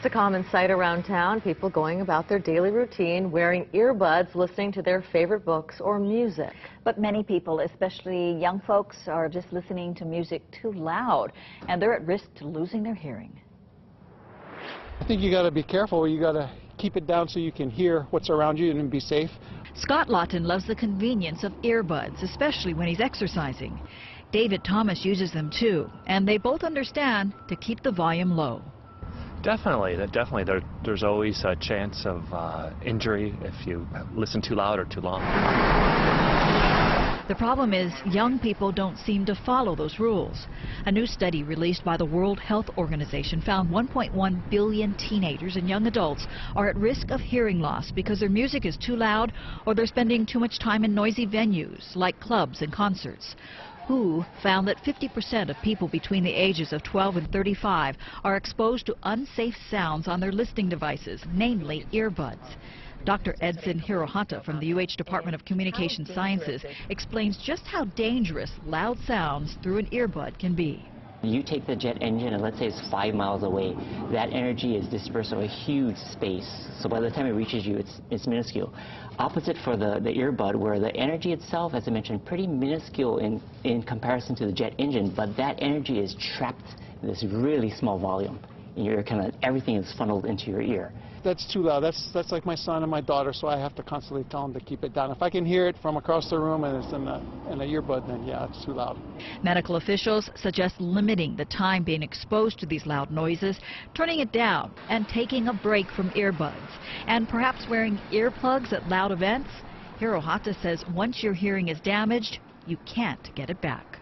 It's a common sight around town, people going about their daily routine, wearing earbuds, listening to their favorite books or music. But many people, especially young folks, are just listening to music too loud, and they're at risk to losing their hearing. I think you got to be careful. You got to keep it down so you can hear what's around you and be safe. Scott Lawton loves the convenience of earbuds, especially when he's exercising. David Thomas uses them too, and they both understand to keep the volume low. Definitely. There's always a chance of injury if you listen too loud or too long. The problem is young people don't seem to follow those rules. A new study released by the World Health Organization found 1.1 billion teenagers and young adults are at risk of hearing loss because their music is too loud or they're spending too much time in noisy venues like clubs and concerts. WHO found that 50% of people between the ages of 12 and 35 are exposed to unsafe sounds on their listening devices, namely earbuds. Dr. Edson Hirohata from the UH Department of Communication Sciences explains just how dangerous loud sounds through an earbud can be. You take the jet engine and let's say it's 5 miles away. That energy is dispersed over a huge space. So by the time it reaches you, it's minuscule. Opposite for the earbud, where the energy itself, as I mentioned, pretty minuscule in comparison to the jet engine, but that energy is trapped in this really small volume. And everything is funneled into your ear. That's too loud. That's like my son and my daughter, so I have to constantly tell them to keep it down. If I can hear it from across the room and it's in the earbud, then yeah, it's too loud. Medical officials suggest limiting the time being exposed to these loud noises, turning it down, and taking a break from earbuds, and perhaps wearing earplugs at loud events. Hirohata says once your hearing is damaged, you can't get it back.